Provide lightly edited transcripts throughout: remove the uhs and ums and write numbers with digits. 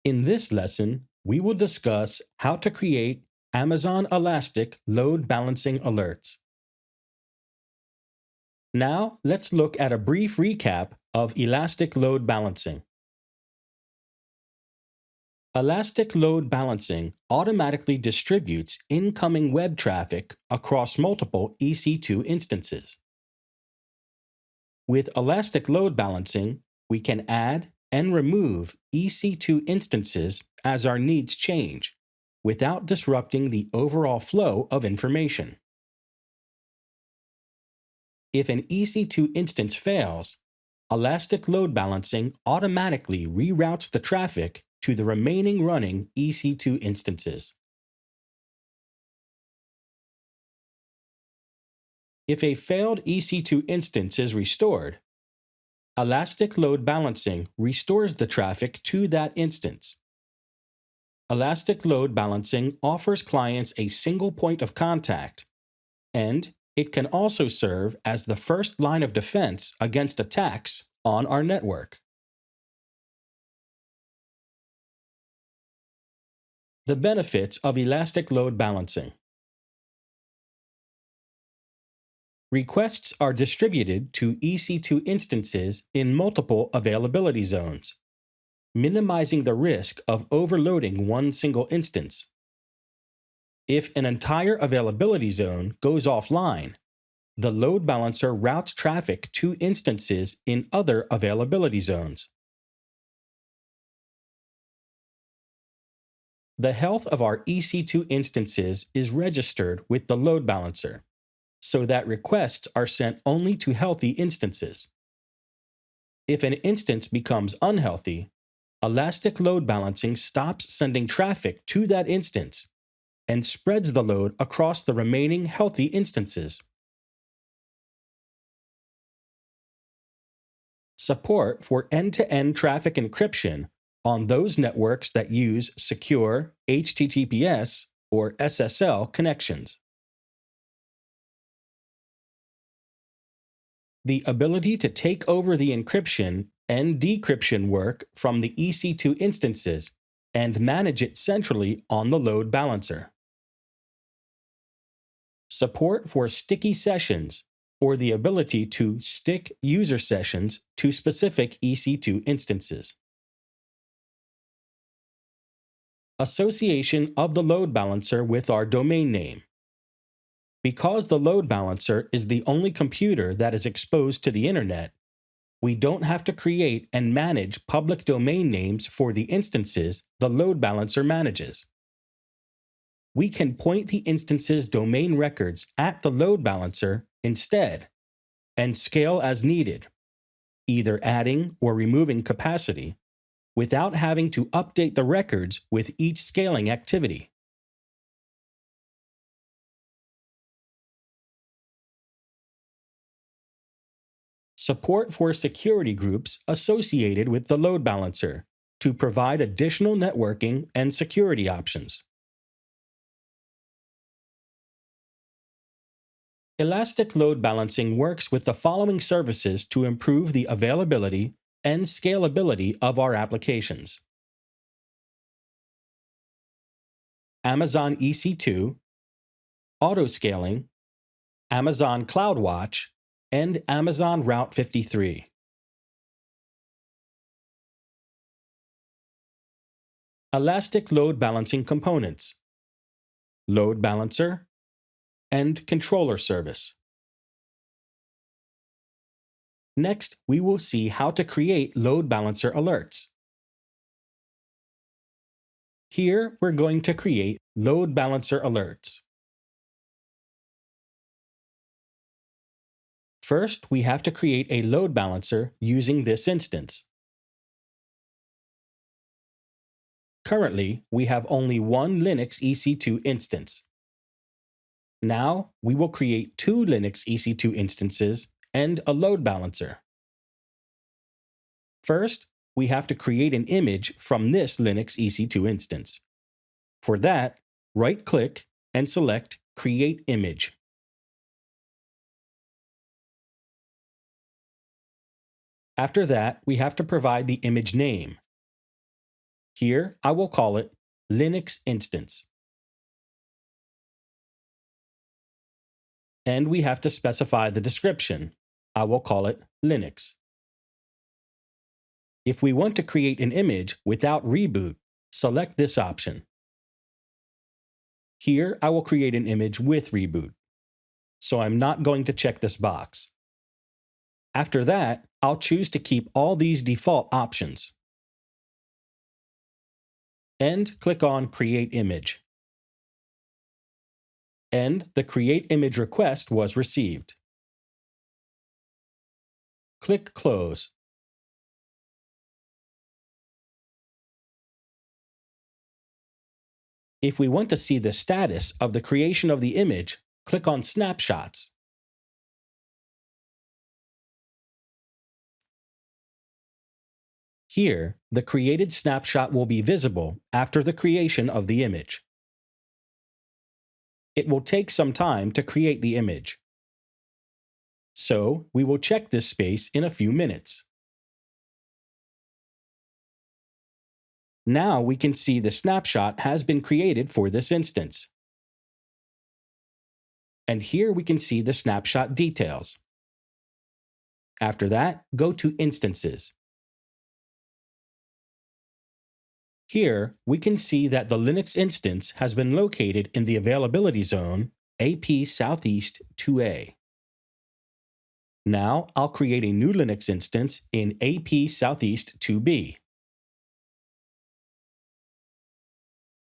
In this lesson, we will discuss how to create Amazon Elastic load balancing alerts. Now, let's look at a brief recap of Elastic load balancing. Elastic load balancing automatically distributes incoming web traffic across multiple EC2 instances. With Elastic load balancing, we can add and remove EC2 instances as our needs change, without disrupting the overall flow of information. If an EC2 instance fails, Elastic load balancing automatically reroutes the traffic to the remaining running EC2 instances. If a failed EC2 instance is restored, Elastic load balancing restores the traffic to that instance. Elastic load balancing offers clients a single point of contact, and it can also serve as the first line of defense against attacks on our network. The benefits of Elastic load balancing. Requests are distributed to EC2 instances in multiple availability zones, minimizing the risk of overloading one single instance. If an entire availability zone goes offline, the load balancer routes traffic to instances in other availability zones. The health of our EC2 instances is registered with the load balancer, so that requests are sent only to healthy instances. If an instance becomes unhealthy, Elastic load balancing stops sending traffic to that instance and spreads the load across the remaining healthy instances. Support for end-to-end traffic encryption on those networks that use secure HTTPS or SSL connections. The ability to take over the encryption and decryption work from the EC2 instances and manage it centrally on the load balancer. Support for sticky sessions, or the ability to stick user sessions to specific EC2 instances. Association of the load balancer with our domain name. Because the load balancer is the only computer that is exposed to the internet, we don't have to create and manage public domain names for the instances the load balancer manages. We can point the instance's domain records at the load balancer instead and scale as needed, either adding or removing capacity, without having to update the records with each scaling activity. Support for security groups associated with the load balancer to provide additional networking and security options. Elastic load balancing works with the following services to improve the availability and scalability of our applications: Amazon EC2, Autoscaling, Amazon CloudWatch, and Amazon Route 53. Elastic load balancing components: load balancer and controller service. Next, we will see how to create load balancer alerts. Here, we're going to create load balancer alerts. First, we have to create a load balancer using this instance. Currently, we have only one Linux EC2 instance. Now, we will create two Linux EC2 instances and a load balancer. First, we have to create an image from this Linux EC2 instance. For that, right-click and select Create Image. After that, we have to provide the image name. Here, I will call it Linux instance. And we have to specify the description. I will call it Linux. If we want to create an image without reboot, select this option. Here, I will create an image with reboot, so I'm not going to check this box. After that, I'll choose to keep all these default options. And click on Create Image. And the Create Image request was received. Click Close. If we want to see the status of the creation of the image, click on Snapshots. Here, the created snapshot will be visible after the creation of the image. It will take some time to create the image. So, we will check this space in a few minutes. Now we can see the snapshot has been created for this instance. And here we can see the snapshot details. After that, go to Instances. Here, we can see that the Linux instance has been located in the availability zone AP Southeast 2A. Now, I'll create a new Linux instance in AP Southeast 2B.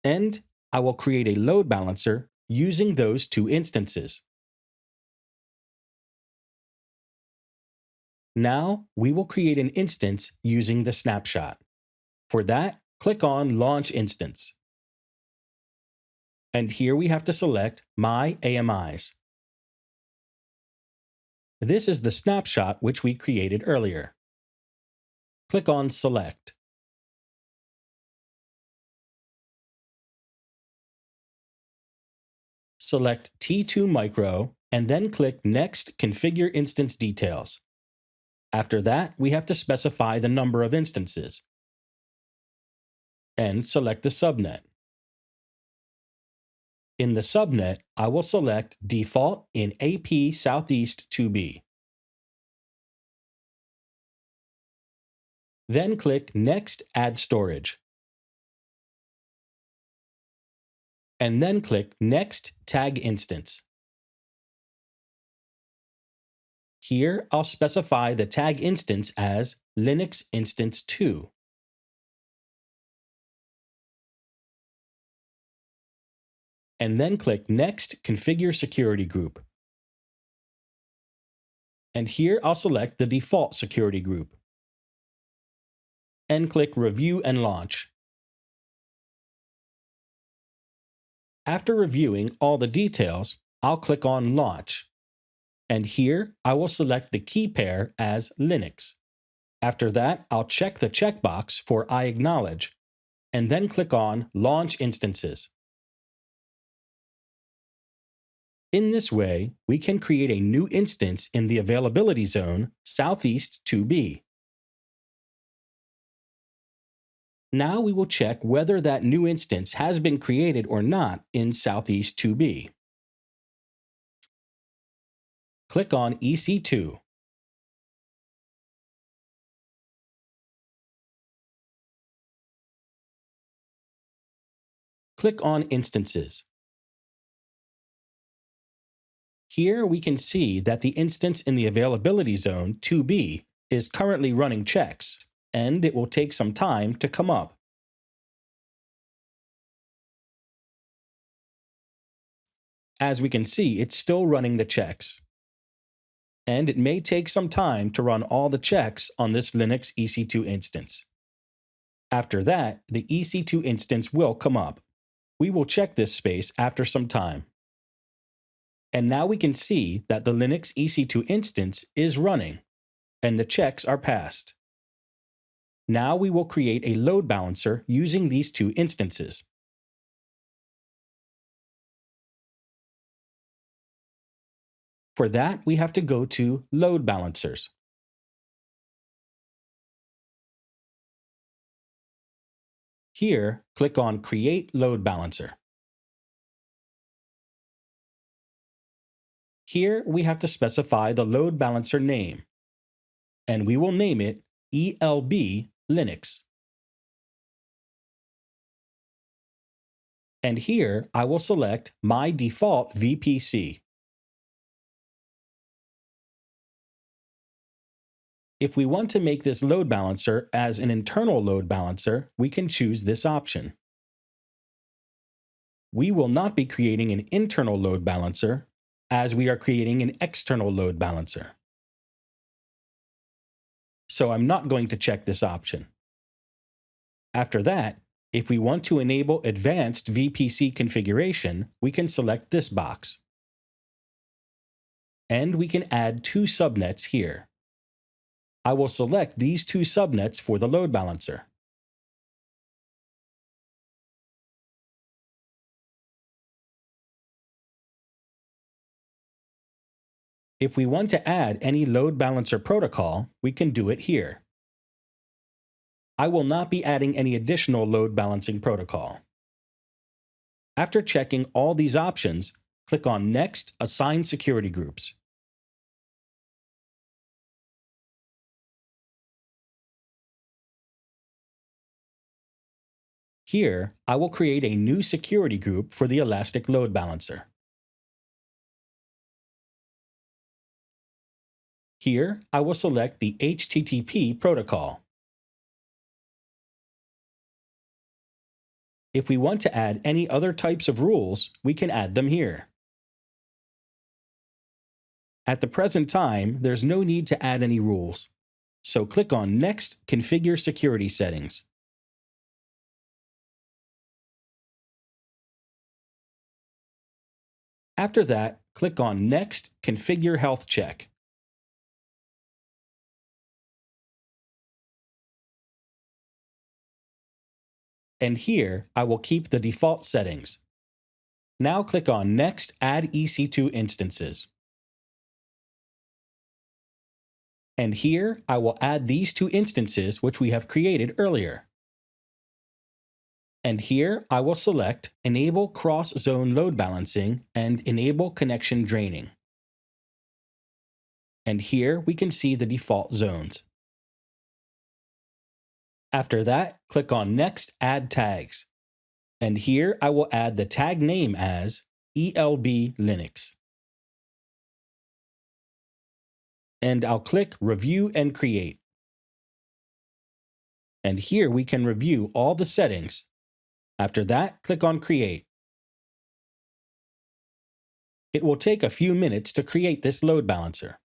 And I will create a load balancer using those two instances. Now, we will create an instance using the snapshot. For that, click on Launch Instance. And here we have to select My AMIs. This is the snapshot which we created earlier. Click on Select. Select T2 Micro and then click Next Configure Instance Details. After that, we have to specify the number of instances. And select the subnet. In the subnet, I will select Default in AP Southeast 2B. Then click Next Add Storage. And then click Next Tag Instance. Here, I'll specify the tag instance as Linux Instance 2. And then click Next Configure Security Group. And here I'll select the default security group. And click Review and Launch. After reviewing all the details, I'll click on Launch. And here I will select the key pair as Linux. After that, I'll check the checkbox for I acknowledge, and then click on Launch Instances. In this way, we can create a new instance in the availability zone Southeast 2B. Now we will check whether that new instance has been created or not in Southeast 2B. Click on EC2. Click on Instances. Here we can see that the instance in the availability zone 2B is currently running checks, and it will take some time to come up. As we can see, it's still running the checks. And it may take some time to run all the checks on this Linux EC2 instance. After that, the EC2 instance will come up. We will check this space after some time. And now we can see that the Linux EC2 instance is running, and the checks are passed. Now we will create a load balancer using these two instances. For that, we have to go to Load Balancers. Here, click on Create Load Balancer. Here, we have to specify the load balancer name, and we will name it ELB Linux. And here, I will select my default VPC. If we want to make this load balancer as an internal load balancer, we can choose this option. We will not be creating an internal load balancer, as we are creating an external load balancer. So I'm not going to check this option. After that, if we want to enable advanced VPC configuration, we can select this box. And we can add 2 subnets here. I will select these 2 subnets for the load balancer. If we want to add any load balancer protocol, we can do it here. I will not be adding any additional load balancing protocol. After checking all these options, click on Next, Assign Security Groups. Here, I will create a new security group for the Elastic Load Balancer. Here, I will select the HTTP protocol. If we want to add any other types of rules, we can add them here. At the present time, there's no need to add any rules. So click on Next, Configure Security Settings. After that, click on Next, Configure Health Check. And here, I will keep the default settings. Now click on Next, Add EC2 Instances. And here, I will add these 2 instances which we have created earlier. And here, I will select Enable Cross-Zone Load Balancing and Enable Connection Draining. And here, we can see the default zones. After that, click on Next, Add Tags. And here, I will add the tag name as ELB Linux. And I'll click Review and Create. And here we can review all the settings. After that, click on Create. It will take a few minutes to create this load balancer.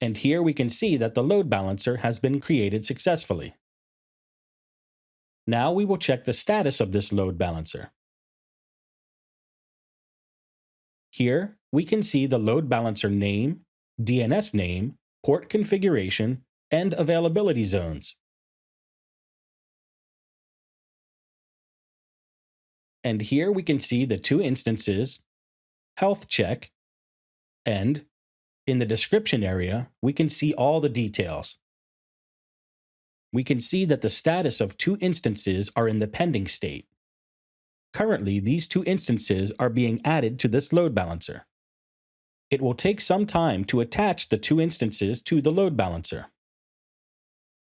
And here we can see that the load balancer has been created successfully. Now we will check the status of this load balancer. Here, we can see the load balancer name, DNS name, port configuration, and availability zones. And here we can see the 2 instances, health check, and in the description area, we can see all the details. We can see that the status of 2 instances are in the pending state. Currently, these 2 instances are being added to this load balancer. It will take some time to attach the 2 instances to the load balancer.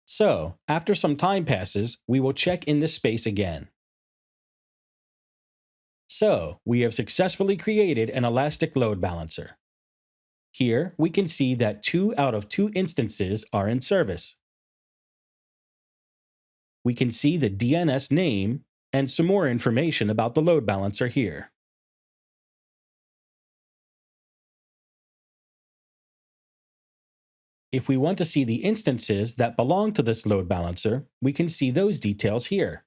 So, after some time passes, we will check in this space again. So, we have successfully created an Elastic Load Balancer. Here, we can see that 2 out of 2 instances are in service. We can see the DNS name and some more information about the load balancer here. If we want to see the instances that belong to this load balancer, we can see those details here.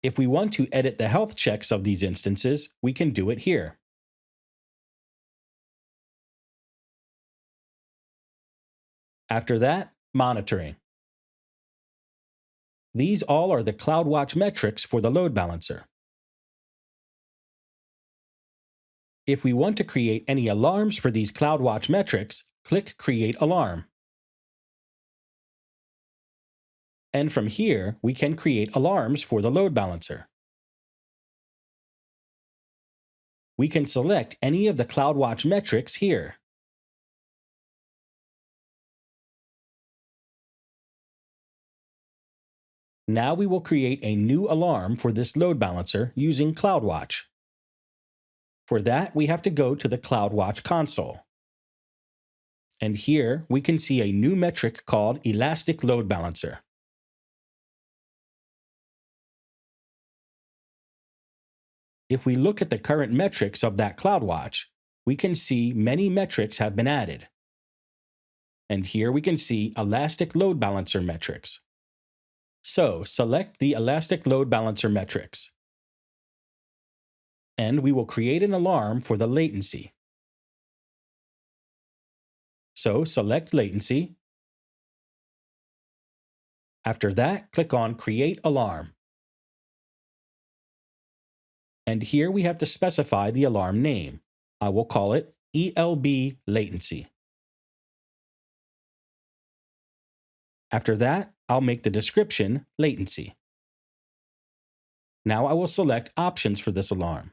If we want to edit the health checks of these instances, we can do it here. After that, monitoring. These all are the CloudWatch metrics for the load balancer. If we want to create any alarms for these CloudWatch metrics, click Create Alarm. And from here, we can create alarms for the load balancer. We can select any of the CloudWatch metrics here. Now we will create a new alarm for this load balancer using CloudWatch. For that, we have to go to the CloudWatch console. And here we can see a new metric called Elastic Load Balancer. If we look at the current metrics of that CloudWatch, we can see many metrics have been added. And here we can see Elastic Load Balancer metrics. So select the Elastic Load Balancer metrics. And we will create an alarm for the latency. So select latency. After that, click on Create Alarm. And here we have to specify the alarm name. I will call it ELB latency. After that, I'll make the description latency. Now I will select options for this alarm.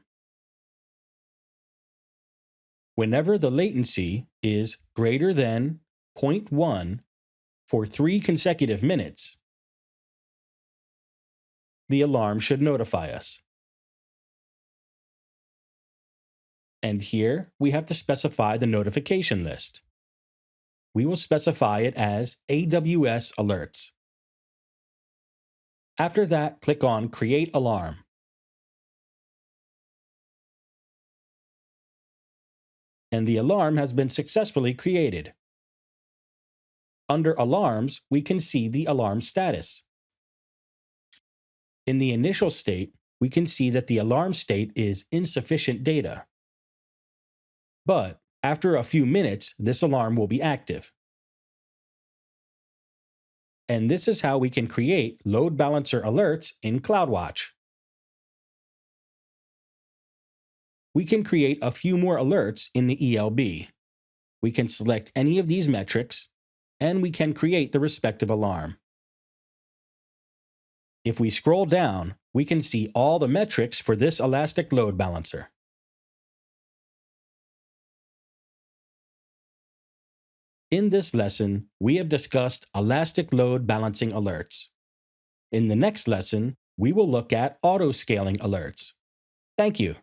Whenever the latency is greater than 0.1 for 3 consecutive minutes, the alarm should notify us. And here we have to specify the notification list. We will specify it as AWS alerts. After that, click on Create Alarm. And the alarm has been successfully created. Under Alarms, we can see the alarm status. In the initial state, we can see that the alarm state is insufficient data. But after a few minutes, this alarm will be active. And this is how we can create load balancer alerts in CloudWatch. We can create a few more alerts in the ELB. We can select any of these metrics, and we can create the respective alarm. If we scroll down, we can see all the metrics for this Elastic Load Balancer. In this lesson, we have discussed elastic load balancing alerts. In the next lesson, we will look at auto-scaling alerts. Thank you.